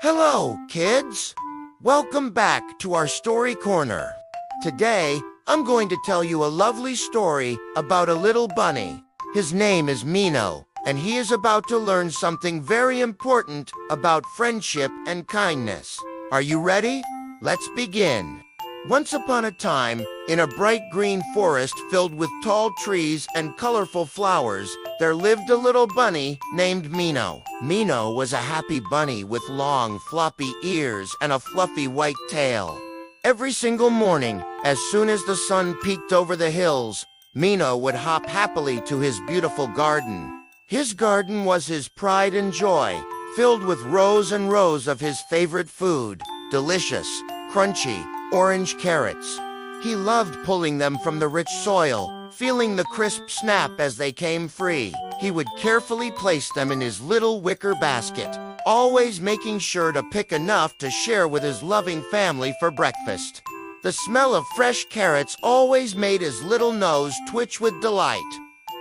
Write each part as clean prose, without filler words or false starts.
Hello, kids! Welcome back to our story corner. Today, I'm going to tell you a lovely story about a little bunny. His name is Mino, and he is about to learn something very important about friendship and kindness. Are you ready? Let's begin. Once upon a time, in a bright green forest filled with tall trees and colorful flowers, there lived a little bunny named Mino. Mino was a happy bunny with long, floppy ears and a fluffy white tail. Every single morning, as soon as the sun peeked over the hills, Mino would hop happily to his beautiful garden. His garden was his pride and joy, filled with rows and rows of his favorite food, delicious, crunchy, orange carrots. He loved pulling them from the rich soil, feeling the crisp snap as they came free. He would carefully place them in his little wicker basket, always making sure to pick enough to share with his loving family for breakfast. The smell of fresh carrots always made his little nose twitch with delight.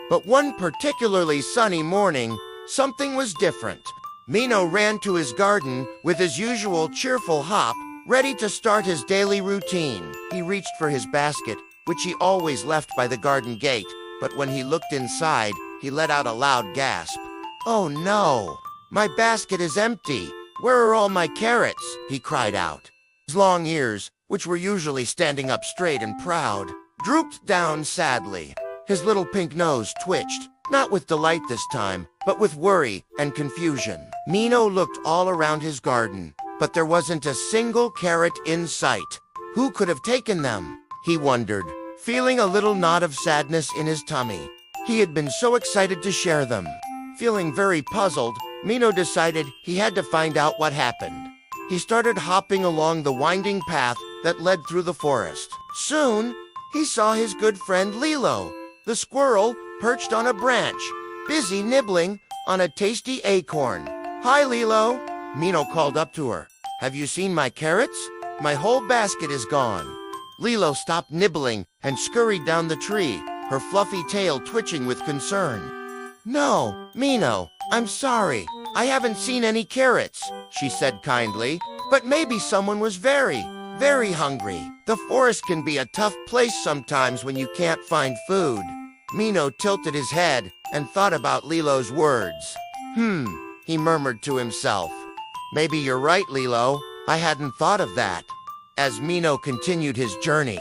But one particularly sunny morning, something was different. Mino ran to his garden with his usual cheerful hop, ready to start his daily routine. He reached for his basket, which he always left by the garden gate, but when he looked inside, he let out a loud gasp. "Oh no! My basket is empty! Where are all my carrots?" he cried out. His long ears, which were usually standing up straight and proud, drooped down sadly. His little pink nose twitched, not with delight this time, but with worry and confusion. Mino looked all around his garden, but there wasn't a single carrot in sight. Who could have taken them? He wondered, feeling a little knot of sadness in his tummy. He had been so excited to share them. Feeling very puzzled, Mino decided he had to find out what happened. He started hopping along the winding path that led through the forest. Soon, he saw his good friend Lilo, the squirrel, perched on a branch, busy nibbling on a tasty acorn. "Hi, Lilo," Mino called up to her. "Have you seen my carrots? My whole basket is gone." Lilo stopped nibbling and scurried down the tree, her fluffy tail twitching with concern. "No, Mino, I'm sorry. I haven't seen any carrots," she said kindly, "but maybe someone was very, very hungry. The forest can be a tough place sometimes when you can't find food." Mino tilted his head and thought about Lilo's words. He murmured to himself. "Maybe you're right, Lilo. I hadn't thought of that." As Mino continued his journey,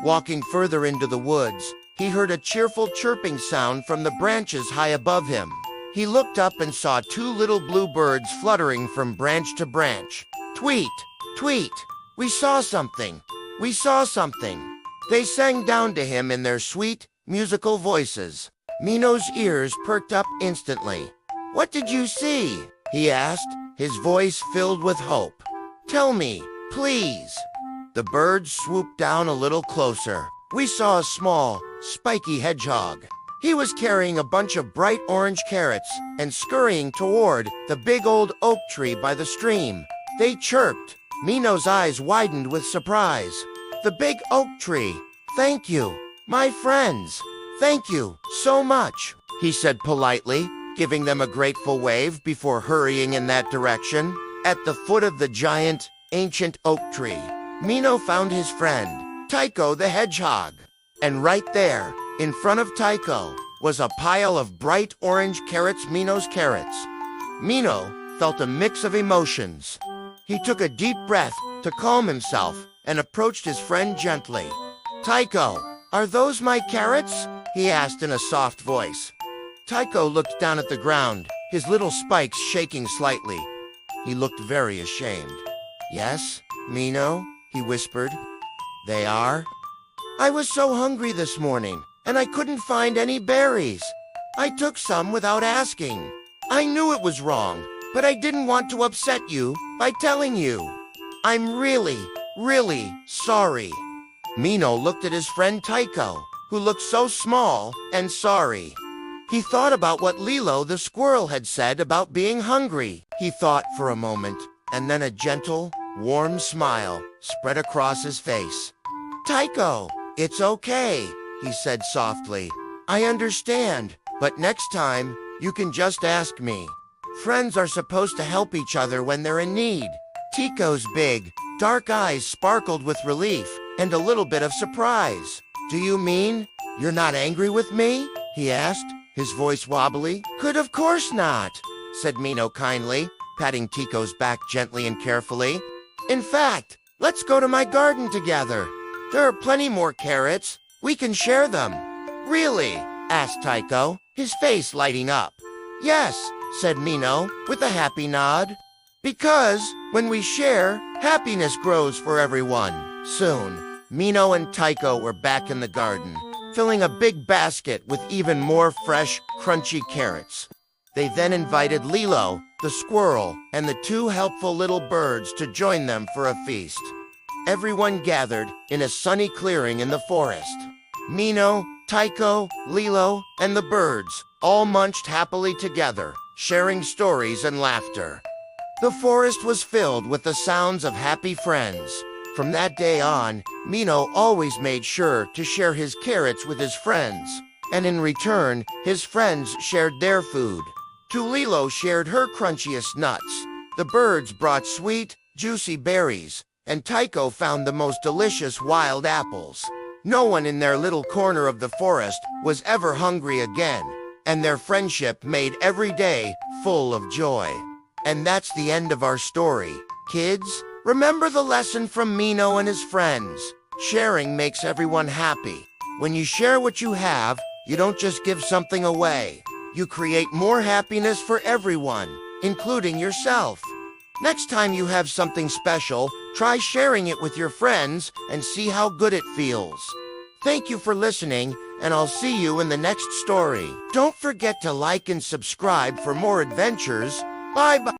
walking further into the woods, he heard a cheerful chirping sound from the branches high above him. He looked up and saw two little blue birds fluttering from branch to branch. "Tweet, tweet, we saw something, we saw something," they sang down to him in their sweet, musical voices. Mino's ears perked up instantly. "What did you see?" he asked, his voice filled with hope. "Tell me, please." The birds swooped down a little closer. "We saw a small, spiky hedgehog. He was carrying a bunch of bright orange carrots and scurrying toward the big old oak tree by the stream." They chirped. Mino's eyes widened with surprise. "The big oak tree. Thank you, my friends. Thank you so much," he said politely, giving them a grateful wave before hurrying in that direction. At the foot of the giant, ancient oak tree, Mino found his friend, Tycho the hedgehog. And right there, in front of Tycho, was a pile of bright orange carrots, Mino's carrots. Mino felt a mix of emotions. He took a deep breath to calm himself and approached his friend gently. "Tycho, are those my carrots?" he asked in a soft voice. Tycho looked down at the ground, his little spikes shaking slightly. He looked very ashamed. "Yes, Mino," he whispered. "They are. I was so hungry this morning, and I couldn't find any berries. I took some without asking. I knew it was wrong, but I didn't want to upset you by telling you. I'm really, really sorry." Mino looked at his friend Tycho, who looked so small and sorry. He thought about what Lilo the squirrel had said about being hungry. He thought for a moment, and then a gentle, warm smile spread across his face. "Tycho, it's okay," he said softly. "I understand, but next time, you can just ask me." Friends are supposed to help each other when they're in need. Tico's big, dark eyes sparkled with relief and a little bit of surprise. Do you mean you're not angry with me? He asked, his voice wobbly. Good, of course not, said Mino kindly, patting Tico's back gently and carefully. In fact, let's go to my garden together. There are plenty more carrots. We can share them. Really? Asked Tycho, his face lighting up. Yes, said Mino, with a happy nod. Because when we share, happiness grows for everyone. Soon, Mino and Tycho were back in the garden, filling a big basket with even more fresh, crunchy carrots. They then invited Lilo, the squirrel, and the two helpful little birds to join them for a feast. Everyone gathered in a sunny clearing in the forest. Mino, Tycho, Lilo, and the birds all munched happily together, sharing stories and laughter. The forest was filled with the sounds of happy friends. From that day on, Mino always made sure to share his carrots with his friends, and in return, his friends shared their food. Lilo shared her crunchiest nuts. The birds brought sweet, juicy berries, and Tycho found the most delicious wild apples. No one in their little corner of the forest was ever hungry again, and their friendship made every day full of joy. And that's the end of our story. Kids, remember the lesson from Mino and his friends. Sharing makes everyone happy. When you share what you have, you don't just give something away. You create more happiness for everyone, including yourself. Next time you have something special, try sharing it with your friends and see how good it feels. Thank you for listening, and I'll see you in the next story. Don't forget to like and subscribe for more adventures. Bye-bye.